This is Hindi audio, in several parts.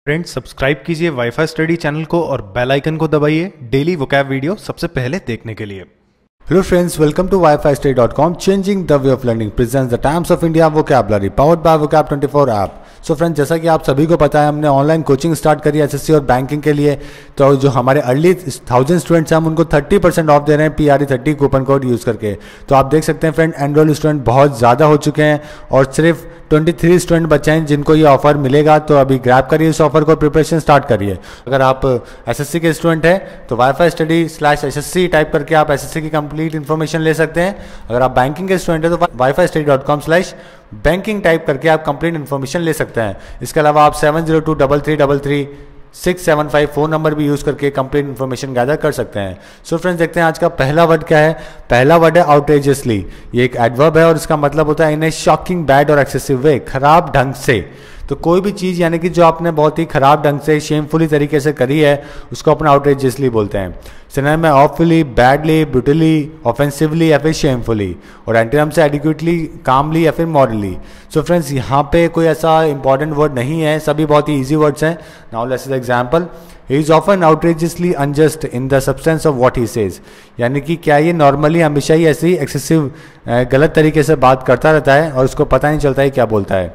फ्रेंड्स सब्सक्राइब कीजिए वाईफाई स्टडी चैनल को और बेल आइकन को दबाइए डेली वोकैब वीडियो सबसे पहले देखने के लिए। Hello friends, welcome to wifistudy.com. Changing the way of learning presents the Times of India vocabulary powered by vocab24 app. So friends, जैसा कि आप सभी को पता है, हमने ऑनलाइन कोचिंग स्टार्ट करी एसएससी और बैंकिंग के लिए। तो जो हमारे अर्ली 1000 स्टूडेंट्स हैं हम उनको 30% ऑफ दे रहे हैं PRE30 कूपन कोड यूज़ करके। तो आप देख सकते हैं फ्रेंड, एनरोल स्टूडेंट बहुत ज़्यादा हो चुके हैं और सिर्फ 23 स्टूडेंट बचे हैं जिनको ये ऑफर मिलेगा। तो अभी ग्रैब करिए इस ऑफर को, प्रिपरेशन स्टार्ट करिए। अगर आप एसएससी के स्टूडेंट हैं तो wifistudy/SSC टाइप करके आप एसएससी की कंप्लीट इन्फॉर्मेशन ले सकते हैं। अगर आप बैंकिंग के स्टूडेंट हैं तो wifistudy.com/banking टाइप करके आप कंप्लीट इन्फॉर्मेशन ले सकते हैं। इसके अलावा आप 7023333675 फ़ोन नंबर भी यूज़ करके कंप्लीट इन्फॉर्मेशन गैदर कर सकते हैं। सो फ्रेंड्स, देखते हैं आज का पहला वर्ड क्या है। पहला वर्ड है आउटरेजियसली। ये एक एडवर्ब है और इसका मतलब होता है इन ए शॉकिंग, बैड और एक्सेसिव वे, खराब ढंग से। तो कोई भी चीज़ यानी कि जो आपने बहुत ही खराब ढंग से, शेमफुली तरीके से करी है, उसको अपना आउटरेजियसली बोलते हैं। सिनोनिम में ऑफुली, बैडली, ब्रूटली, ऑफेंसिवली या फिर शेमफुली। और एंटोनिम से एडिक्वेटली, कामली या फिर मॉरली। सो फ्रेंड्स, यहाँ पे कोई ऐसा इंपॉर्टेंट वर्ड नहीं है, सभी बहुत ही ईजी वर्ड्स हैं। Now let's see the example. He is often outrageously unjust in the substance of what he says. यानी कि क्या ये नॉर्मली हमेशा ही ऐसी एक्सेसिव, गलत तरीके से बात करता रहता है और उसको पता नहीं चलता है क्या बोलता है।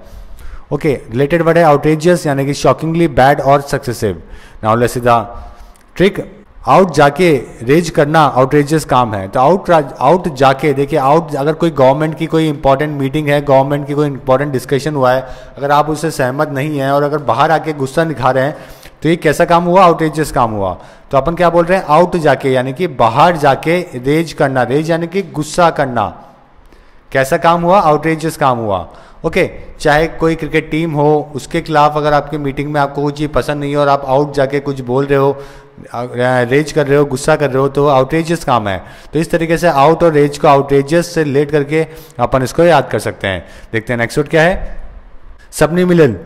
ओके, रिलेटेड वर्ड है आउटरेजियस यानी कि शॉकिंगली, बैड और successive. Now let's see the trick. Out जाके रेज करना आउटरेजियस काम है। तो आउट जाके देखिए, आउट अगर कोई गवर्नमेंट की कोई इंपॉर्टेंट मीटिंग है, गवर्नमेंट की कोई इंपॉर्टेंट डिस्कशन हुआ है, अगर आप उससे सहमत नहीं हैं और अगर बाहर आके गुस्सा दिखा रहे हैं तो ये कैसा काम हुआ? आउटरेजियस काम हुआ। तो अपन क्या बोल रहे हैं? आउट जाके यानी कि बाहर जाके रेज करना। रेज यानी कि गुस्सा करना। कैसा काम हुआ? आउटरेजियस काम हुआ। ओके, चाहे कोई क्रिकेट टीम हो, उसके खिलाफ अगर आपकी मीटिंग में आपको कोई चीज़ पसंद नहीं है और आप आउट जाके कुछ बोल रहे हो, रेज कर रहे हो, गुस्सा कर रहे हो, तो आउटरेजियस काम है। तो इस तरीके से आउट और रेज को आउटरेजियस से रिलेट करके अपन इसको याद कर सकते हैं। देखते हैं नेक्स्ट वर्ड क्या है। सबलिमिनल।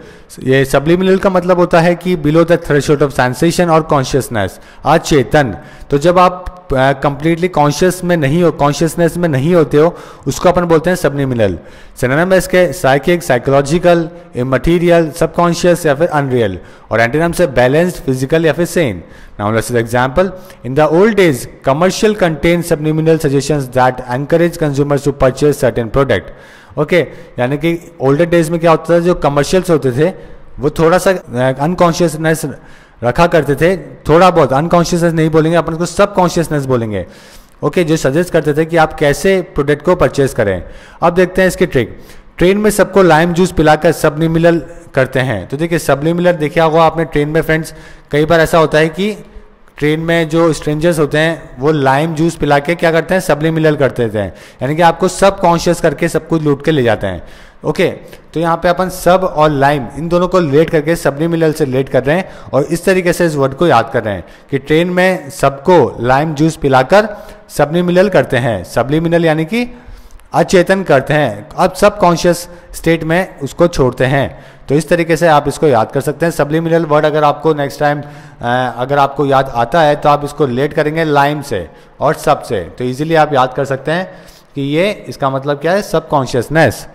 ये सबलिमिनल का मतलब होता है कि below the threshold of sensation और कॉन्शियसनेस, अचेतन। तो जब आप कंप्लीटली कॉन्शियस में नहीं हो, कॉन्शियसनेस में नहीं होते हो, उसको अपन बोलते हैं सबलिमिनल। सिनोनिम है इसके साइकिक, साइकोलॉजिकल, इमटेरियल, सबकॉन्शियस या फिर अनरियल। और एंटोनिम से बैलेंस्ड, फिजिकल या फिर sane. Now let's see the example. In the old days commercial contain subliminal suggestions that encourage consumers to purchase certain product. Okay, यानी कि ओल्डर डेज में क्या होता था, जो कमर्शियल्स होते थे वो थोड़ा सा अनकॉन्शियसनेस रखा करते थे। थोड़ा बहुत, अनकॉन्शियसनेस नहीं बोलेंगे अपन उसको, सब कॉन्शियसनेस बोलेंगे। ओके, जो सजेस्ट करते थे कि आप कैसे प्रोडक्ट को परचेज करें। अब देखते हैं इसकी ट्रिक। ट्रेन में सबको लाइम जूस पिलाकर सबलिमिनल करते हैं। तो देखिए, सबलिमिनल देखा होगा आपने ट्रेन में फ्रेंड्स, कई बार ऐसा होता है कि ट्रेन में जो स्ट्रेंजर्स होते हैं वो लाइम जूस पिला के क्या करते हैं? सबलिमिनल करते थे। यानी कि आपको सब कॉन्शियस करके सब कुछ लूट के ले जाते हैं। ओके, तो यहाँ पे अपन सब और लाइम इन दोनों को रिलेट करके सबलिमिनल से रिलेट कर रहे हैं और इस तरीके से इस वर्ड को याद कर रहे हैं कि ट्रेन में सबको लाइम जूस पिलाकर सबलिमिनल करते हैं। सबलिमिनल यानी कि अचेतन करते हैं, अब सब कॉन्शियस स्टेट में उसको छोड़ते हैं। तो इस तरीके से आप इसको याद कर सकते हैं। सबलिमिनल वर्ड अगर आपको नेक्स्ट टाइम अगर आपको याद आता है तो आप इसको रिलेट करेंगे लाइम से और सब से, तो इजीली आप याद कर सकते हैं कि ये इसका मतलब क्या है? सब कॉन्शियसनेस।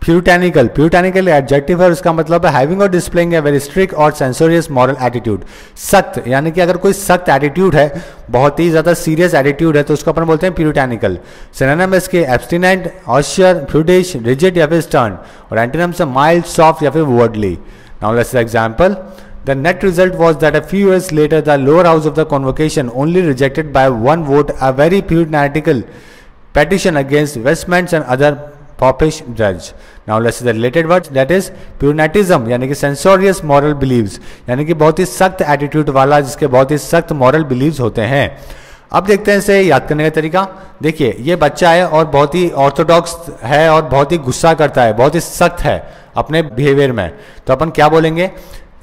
प्यूरिटैनिकल। प्यूरिटैनिकल एडजेक्टिव है, उसका मतलब है हैविंग और डिस्प्लेइंग ए वेरी स्ट्रिक्ट और सेंसोरियस मॉरल एटीट्यूड। सख्त यानी कि अगर कोई सख्त एटीट्यूड है, बहुत ही ज्यादा सीरियस एटीट्यूड है, तो उसको अपन बोलते हैं प्यूरिटैनिकल। सिनोनिम इसके एब्स्टिनेंट, ऑशियर, फ्रूडिश, रिजिड या फिर स्टर्न। और एंटोनिम से माइल्ड, सॉफ्ट या फिर worldly. Now let's see the example. The net result was that a few years later the lower house of the convocation only rejected by one vote a very puritanical petition against Westminster and other popish judge. Now let's see the related words, that is puritanism यानी कि censorious moral beliefs, यानी कि बहुत ही सख्त एटीट्यूड वाला, जिसके बहुत ही सख्त मॉरल बिलीव्स होते हैं। अब देखते हैं इसे याद करने का तरीका। देखिए, ये बच्चा है और बहुत ही ऑर्थोडॉक्स है और बहुत ही गुस्सा करता है, बहुत ही सख्त है अपने बिहेवियर में। तो अपन क्या बोलेंगे?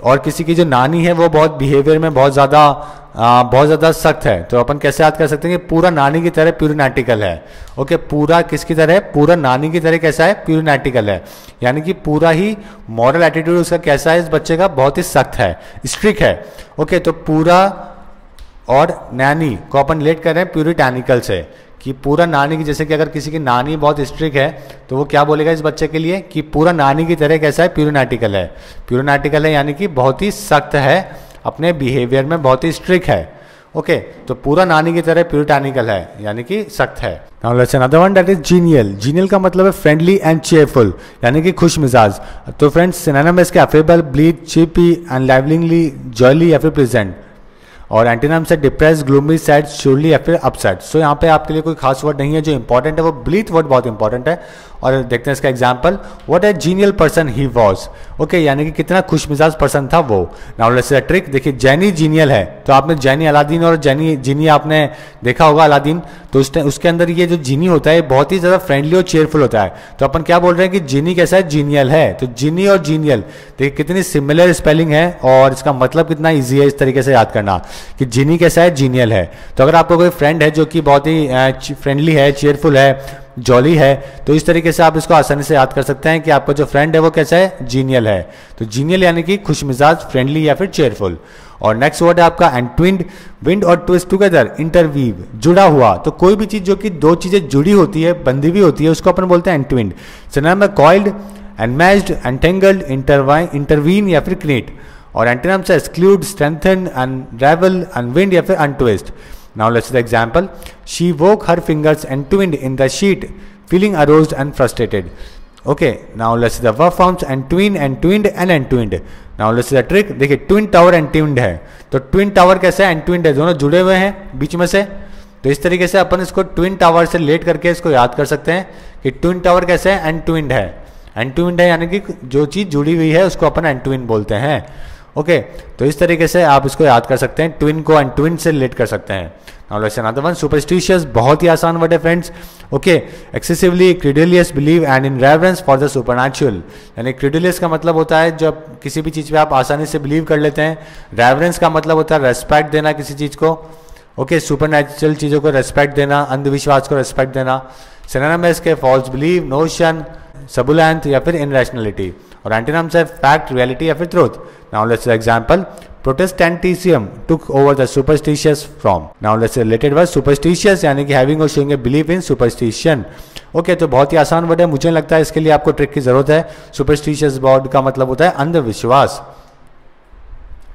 और किसी की जो नानी है वो बहुत बिहेवियर में बहुत ज़्यादा सख्त है, तो अपन कैसे याद कर सकते हैं कि पूरा नानी की तरह प्यूरिटैनिकल है। ओके, पूरा किसकी तरह? पूरा नानी की तरह कैसा है? प्यूरिटैनिकल है। यानी कि पूरा ही मॉरल एटीट्यूड उसका कैसा है? इस बच्चे का बहुत ही सख्त है, स्ट्रिक्ट है। ओके, तो पूरा और नैनी को अपन रिलेट कर रहे हैं प्यूरिटैनिकल से कि पूरा नानी की, जैसे कि अगर किसी की नानी बहुत स्ट्रिक्ट है तो वो क्या बोलेगा इस बच्चे के लिए कि पूरा नानी की तरह कैसा है, प्यूरिनाटिकल है। प्यूरिनाटिकल है यानी कि बहुत ही सख्त है, अपने बिहेवियर में बहुत ही स्ट्रिक्ट है। ओके, तो पूरा नानी की तरह प्यूरिटानिकल है यानी कि सख्त है। Now let's another one that is genial. Genial का मतलब है फ्रेंडली एंड चेयरफुल यानी कि खुश मिजाज। तो फ्रेंड्स सिनोनिम है इसके अफेबल, ब्लीड, चिपी एंड लाइवलिंगली, जॉयली या फिर प्रेजेंट। और एंटीनम से डिप्रेस, ग्लूमी, सैड, श्योरली या फिर अपसेट। सो यहाँ पे आपके लिए कोई खास वर्ड नहीं है, जो इंपॉर्टेंट है वो ब्लीथ वर्ड बहुत इंपॉर्टेंट है। और देखते हैं इसका example, what A genial person he was. Okay, यानी कि कितना खुशमिजाज पर्सन था वो। Now let's see the trick. देखिए जैनी जीनियल है, तो आपने जैनी अलादीन और जैनी जीनी आपने देखा होगा अलादीन, तो उसके अंदर ये जो जीनी होता है बहुत ही ज़्यादा फ्रेंडली और चेयरफुल होता है। तो अपन क्या बोल रहे हैं कि जीनी कैसा है, जीनियल है। तो जीनी और जीनियल देखिए कितनी सिमिलर स्पेलिंग है और इसका मतलब कितना ईजी है इस तरीके से याद करना कि जीनी कैसा है, जीनियल है। तो अगर आपको कोई फ्रेंड है जो कि बहुत ही फ्रेंडली है, चेयरफुल है, जॉली है, तो इस तरीके से आप इसको आसानी से याद कर सकते हैं कि आपका जो फ्रेंड है वो कैसा है, जीनियल है। तो जीनियल यानी कि खुशमिजाज, फ्रेंडली या फिर चेयरफुल। और नेक्स्ट वर्ड है आपका एंटविंड। विंड और ट्विस्ट टुगेदर, इंटरवीव, जुड़ा हुआ। तो कोई भी चीज जो कि दो चीजें जुड़ी होती है, बंधी हुई होती है, उसको अपन बोलते हैं एंटविंड। सिनोनिम है कॉइल्ड, एनमैच्ड, एंटेंगल्ड, इंटरवीन या फिर क्रीट। और एंटोनिम से एक्सक्लूड, स्ट्रेंथन, अनरेवल, अनविंड या फिर untwist. Now let's see the example. She woke her fingers entwined in the sheet, feeling aroused and frustrated. Okay, now let's see the verb forms entwine, entwined and entwined. Now let's see the trick. देखिए twin tower entwined है, तो twin tower कैसे है, entwined है, दोनों जुड़े हुए हैं बीच में से। तो इस तरीके से अपन इसको twin tower से लेट करके इसको याद कर सकते हैं कि twin tower कैसे है, entwined है। entwined है यानी कि जो चीज़ जुड़ी हुई है उसको अपन entwined बोलते हैं। ओके, तो इस तरीके से आप इसको याद कर सकते हैं, ट्विन को एंटविन से रिलेट कर सकते हैं। Now let's another one, superstitious, बहुत ही आसान वर्ड है friends. Okay, excessively credulous, believe and in reverence for the supernatural. यानी क्रेडुलियस का मतलब होता है जब किसी भी चीज़ पे आप आसानी से बिलीव कर लेते हैं। रेवरेंस का मतलब होता है रेस्पेक्ट देना किसी चीज़ को। ओके, सुपरनैचुरल चीज़ों को रेस्पेक्ट देना, अंधविश्वास को रेस्पेक्ट देना। सिनोनिम है इसके फॉल्स बिलीव, नोशन, सबुलेंथ या फिर इनरैशनलिटी। और एंटीनम से फैक्ट, रियलिटी या फिर truth. Now let's C example, Protestantism took over the superstitious from. Now let's C related word, superstitious यानी कि हैविंग और showing A believe in superstition. Okay, तो बहुत ही आसान वर्ड है, मुझे लगता है इसके लिए आपको ट्रिक की जरूरत है। सुपरस्टिशियस वर्ड का मतलब होता है अंधविश्वास।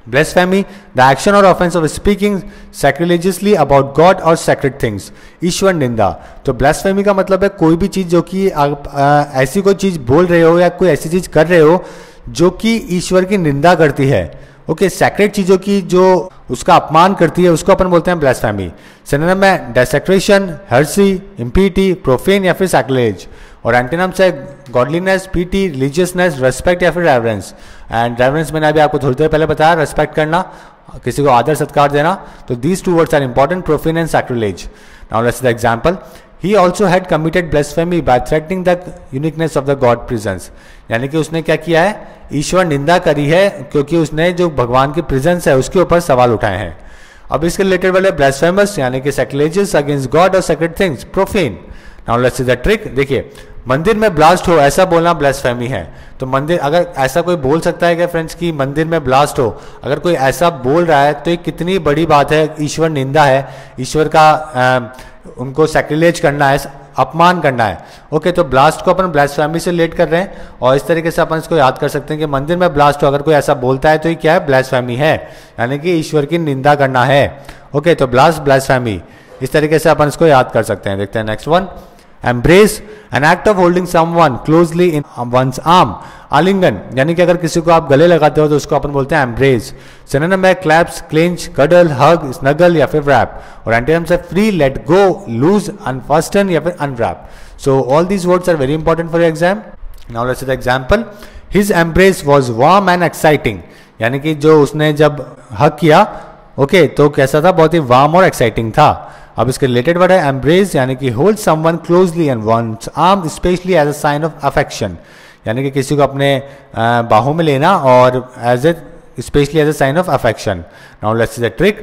Blasphemy, the action or offense of speaking sacrilegiously about God or sacred things. ईश्वर निंदा। तो blasphemy का मतलब है कोई भी चीज़ जो कि ऐसी कोई चीज़ बोल रहे हो या कोई ऐसी चीज़ कर रहे हो जो कि ईश्वर की निंदा करती है। ओके, सैक्रेड चीज़ों की जो उसका अपमान करती है उसको अपन बोलते हैं ब्लास्फेमी। सिनोनिम है डेसेक्रेशन, हर्सी, इम्पीटी, प्रोफेन या फिर सैक्रिलेज। और एंटीनम्स है गॉडलीनेस, पीटी, रिलीजियसनेस, रेस्पेक्ट या फिर रेवरेंस। एंड रेवरेंस मैंने अभी आपको थोड़ी देर पहले बताया, रेस्पेक्ट करना, किसी को आदर सत्कार देना। तो these two words are important, profane and sacrilege. Now let's see the example, he also had committed blasphemy by threatening the uniqueness of the god presence. यानी कि उसने क्या किया है, ईश्वर निंदा करी है क्योंकि उसने जो भगवान की प्रेजेंस है उसके ऊपर सवाल उठाए हैं। अब इसके रिलेटेड वाले ब्लास्फेमस यानी कि सैक्रिलेजियस अगेंस्ट गॉड और sacred things, profane. Now let's see the trick. देखिए, मंदिर में ब्लास्ट हो ऐसा बोलना ब्लास्फेमी है। तो मंदिर, अगर ऐसा कोई बोल सकता है क्या फ्रेंड्स कि मंदिर में ब्लास्ट हो, अगर कोई ऐसा बोल रहा है तो ये कितनी बड़ी बात है, ईश्वर निंदा है, ईश्वर का उनको सैक्रिलेज करना है, अपमान करना है। ओके, तो ब्लास्ट को अपन ब्लास्फेमी से रिलेट कर रहे हैं और इस तरीके से अपन इसको याद कर सकते हैं कि मंदिर में ब्लास्ट हो, अगर कोई ऐसा बोलता है तो ये क्या है, ब्लास्फेमी है, यानी कि ईश्वर की निंदा करना है। ओके, तो ब्लास्फेमी, इस तरीके से अपन इसको याद कर सकते हैं। देखते हैं next one, embrace, an act of holding someone closely in one's arm. आलिंगन, यानी कि अगर किसी को आप गले लगाते हो तो उसको अपन बोलते हैं एम्ब्रेस। सिनोनिम है clasp, clinch, cuddle, hug, snuggle या फिर रैप। और एंटीनम से free, let go, loose, unfasten या फिर unwrap. So all these words are very important for exam. Now let's see the example, his embrace was warm and exciting. यानी कि जो उसने जब हग किया, ओके, तो कैसा था, बहुत ही वार्म और एक्साइटिंग था। अब इसके रिलेटेड वर्ड है एम्ब्रेस, यानी कि hold someone closely and one's arm especially as a sign of affection. यानी कि किसी को अपने बाहों में लेना और as a especially as a sign of affection. Now let's see the trick.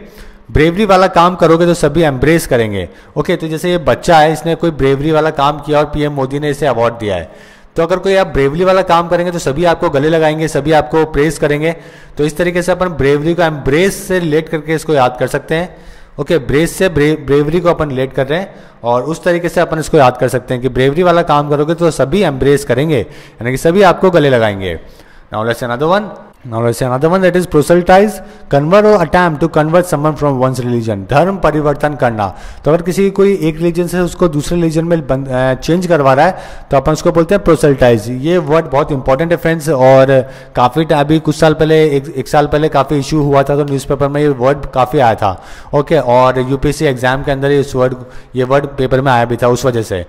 Bravery वाला काम करोगे तो सभी एम्ब्रेस करेंगे। ओके, तो जैसे ये बच्चा है, इसने कोई ब्रेवरी वाला काम किया और पीएम मोदी ने इसे अवार्ड दिया है, तो अगर कोई आप ब्रेवरी वाला काम करेंगे तो सभी आपको गले लगाएंगे, सभी आपको प्रेस करेंगे। तो इस तरीके से अपन ब्रेवरी को एम्ब्रेस से रिलेट करके इसको याद कर सकते हैं। ओके, ब्रेस से ब्रेवरी को अपन रिलेट कर रहे हैं और उस तरीके से अपन इसको याद कर सकते हैं कि ब्रेवरी वाला काम करोगे तो सभी एम्ब्रेस करेंगे, यानी कि सभी आपको गले लगाएंगे। Now let's see another one that is proselytize, convert or attempt to convert someone from one's religion, धर्म परिवर्तन करना। तो अगर किसी कोई एक रिलीजन से उसको दूसरे रिलीजन में चेंज करवा रहा है तो अपन उसको बोलते हैं प्रोसेल्टाइज। ये वर्ड बहुत इंपॉर्टेंट है फ्रेंड्स, और काफ़ी अभी कुछ साल पहले एक साल पहले काफ़ी इशू हुआ था तो न्यूज़पेपर में ये वर्ड काफ़ी आया था। ओके, और यूपीएससी एग्जाम के अंदर ये वर्ड पेपर में आया भी था उस वजह से।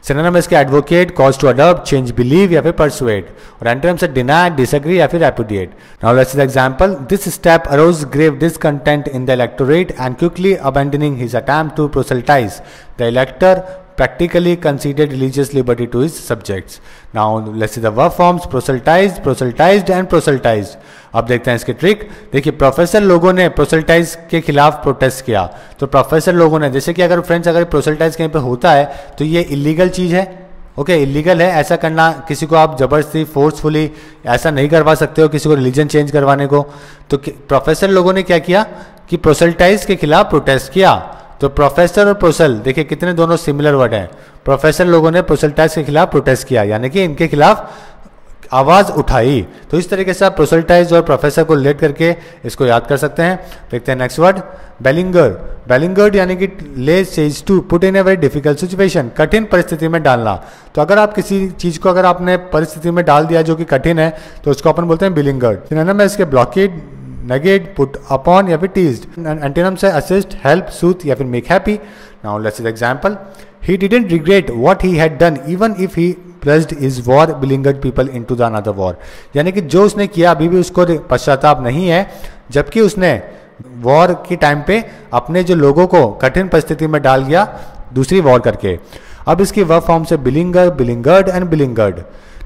सिनोनिम इसके advocate, cause to adopt, change believe या फिर परसुएड, और एंटोनिम से डिनाई, डिसएग्री या फिर repudiate. Now let's see the example. This step arose grave discontent in the electorate and quickly abandoning his attempt to proselytize the elector practically conceded religious liberty to his subjects. Now let's see the verb forms proselytized, proselytized and proselytized. अब देखते हैं इसके ट्रिक। देखिए, प्रोफेसर लोगों ने प्रोसेल्टाइज के खिलाफ प्रोटेस्ट किया। तो प्रोफेसर लोगों ने, जैसे कि अगर फ्रेंड्स अगर प्रोसेल्टाइज कहीं पे होता है तो ये इलीगल चीज़ है। ओके, इलीगल है ऐसा करना, किसी को आप जबरदस्ती फोर्सफुली ऐसा नहीं करवा सकते हो किसी को रिलीजन चेंज करवाने को। तो प्रोफेसर लोगों ने क्या किया कि प्रोसेल्टाइज के खिलाफ प्रोटेस्ट किया। तो प्रोफेसर और प्रोसेल, देखिए कितने दोनों सिमिलर वर्ड हैं। प्रोफेसर लोगों ने प्रोसेल्टाइज के खिलाफ प्रोटेस्ट किया, यानी कि इनके खिलाफ आवाज़ उठाई। तो इस तरीके से आप प्रोसेल्टाइज और प्रोफेसर को रिलेट करके इसको याद कर सकते हैं। देखते हैं नेक्स्ट वर्ड, बेलिंगर। बेलिंगर्ड यानी कि lay says to put in a very difficult situation, कठिन परिस्थिति में डालना। तो अगर आप किसी चीज़ को अगर आपने परिस्थिति में डाल दिया जो कि कठिन है तो उसको अपन बोलते हैं बेलिंगर्ड। सिनोनिम है इसके ब्लॉकेड, नेगेट, पुट अपॉन या फिर टीज्ड। एंटोनिम से असिस्ट, हेल्प, सूथ या फिर make happy. Now let's see the example. He didn't regret what he had done even if he plunged his war beleaguered people into the another war, यानी कि जो उसने किया अभी भी उसको पश्चाताप नहीं है, जबकि उसने वॉर के टाइम पे अपने जो लोगों को कठिन परिस्थिति में डाल दिया दूसरी वॉर करके। अब इसकी वर्ब फॉर्म से beleaguer, beleaguered and beleaguered.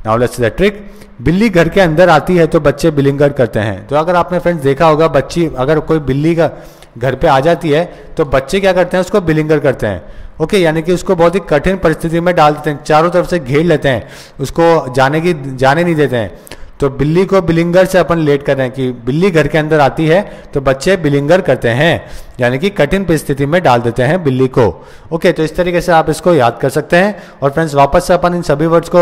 Now let's see the trick. बिल्ली घर के अंदर आती है तो बच्चे बिलिंगर्ड करते हैं। तो अगर आपने फ्रेंड्स देखा होगा, बच्ची अगर कोई बिल्ली का घर पे आ जाती है तो बच्चे क्या करते हैं, उसको बिलिंगर करते हैं। ओके, यानी कि उसको बहुत ही कठिन परिस्थिति में डाल देते हैं, चारों तरफ से घेर लेते हैं, उसको जाने नहीं देते हैं। तो बिल्ली को बिलिंगर से अपन रिलेट कर रहे हैं कि बिल्ली घर के अंदर आती है तो बच्चे बिलिंगर करते हैं, यानी कि कठिन परिस्थिति में डाल देते हैं बिल्ली को। ओके, तो इस तरीके से आप इसको याद कर सकते हैं। और फ्रेंड्स वापस से अपन इन सभी वर्ड्स को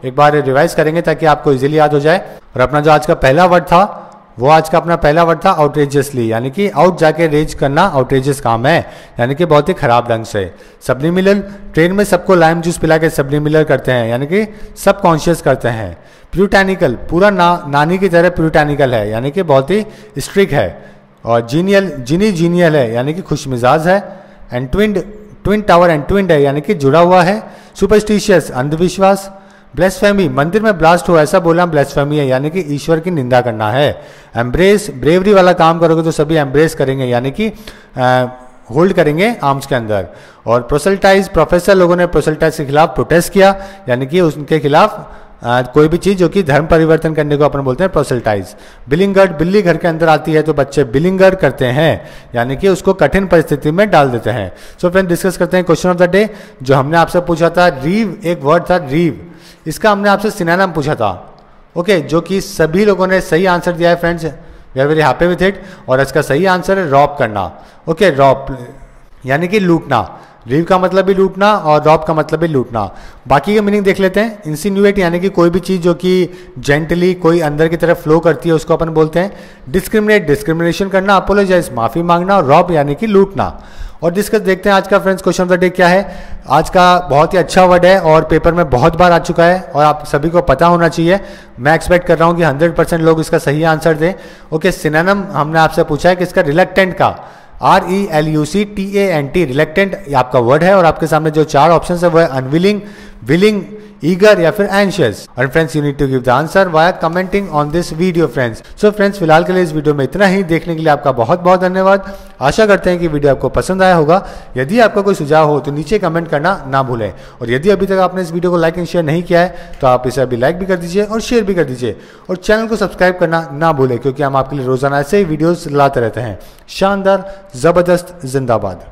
एक बार रिवाइज करेंगे ताकि आपको इजीली याद हो जाए। और अपना जो आज का पहला वर्ड था वो आज का अपना पहला वर्ड था आउटरेजियसली, यानी कि आउट जाके रेज करना आउटरेजियस काम है, यानी कि बहुत ही खराब ढंग से। सब्लिमिनल, ट्रेन में सबको लाइम जूस पिला के सब्लिमिनल करते हैं, यानी कि सब कॉन्शियस करते हैं। प्यूरिटैनिकल, पूरा नानी की तरह प्यूरिटैनिकल है, यानी कि बहुत ही स्ट्रिक्ट है। और जीनियल है, यानी कि खुश मिजाज है। And twin tower and twinned है, यानी कि जुड़ा हुआ है। सुपरस्टिशियस, अंधविश्वास। ब्लेस्फेमी, मंदिर में ब्लास्ट हो ऐसा बोलना ब्लेस्फेमी है, यानी कि ईश्वर की निंदा करना है। एम्ब्रेस, ब्रेवरी वाला काम करोगे तो सभी एम्ब्रेस करेंगे, यानी कि होल्ड करेंगे आर्म्स के अंदर। और प्रोसेल्टाइज, प्रोफेसर लोगों ने प्रोसेल्टाइज के खिलाफ प्रोटेस्ट किया, यानी कि उनके खिलाफ कोई भी चीज़ जो कि धर्म परिवर्तन करने को अपन बोलते हैं प्रोसेल्टाइज। बिलिंगर्ड, बिल्ली घर के अंदर आती है तो बच्चे बिलिंगर्ड करते हैं, यानी कि उसको कठिन परिस्थिति में डाल देते हैं। सो फ्रेंड डिस्कस करते हैं क्वेश्चन ऑफ द डे जो हमने आपसे पूछा था। रीव एक वर्ड था, रीव, इसका हमने आपसे सिनोनिम पूछा था। ओके, जो कि सभी लोगों ने सही आंसर दिया है friends, we are very happy with it. और इसका सही आंसर है रॉब करना। ओके, रॉब यानी कि लूटना। रीव का मतलब भी लूटना और रॉब का मतलब भी लूटना। बाकी का मीनिंग देख लेते हैं। इंसिन्यूएट यानी कि कोई भी चीज़ जो कि जेंटली कोई अंदर की तरफ फ्लो करती है उसको अपन बोलते हैं डिस्क्रिमिनेट, डिस्क्रिमिनेशन करना। अपोलोजाइज, माफ़ी मांगना। और रॉब यानी कि लूटना। और डिस्कस देखते हैं आज का friends question of the day क्या है। आज का बहुत ही अच्छा वर्ड है और पेपर में बहुत बार आ चुका है और आप सभी को पता होना चाहिए। मैं एक्सपेक्ट कर रहा हूँ कि 100% लोग इसका सही आंसर दें। ओके, सिनोनिम हमने आपसे पूछा है कि इसका रिलक्टेंट का RELUCTANT, रिलक्टेंट आपका वर्ड है और आपके सामने जो 4 ऑप्शन है वो है अनविलिंग, विलिंग, ईगर या फिर एंशियस। और friends you need to give the answer via commenting on this video friends. So friends फिलहाल के लिए इस वीडियो में इतना ही। देखने के लिए आपका बहुत बहुत धन्यवाद। आशा करते हैं कि वीडियो आपको पसंद आया होगा। यदि आपका कोई सुझाव हो तो नीचे कमेंट करना ना भूलें। और यदि अभी तक आपने इस वीडियो को लाइक एंड शेयर नहीं किया है तो आप इसे अभी लाइक भी कर दीजिए और शेयर भी कर दीजिए। और चैनल को सब्सक्राइब करना ना भूलें क्योंकि हम आपके लिए रोजाना ऐसे ही वीडियोस लाते रहते हैं। शानदार, जबरदस्त, जिंदाबाद।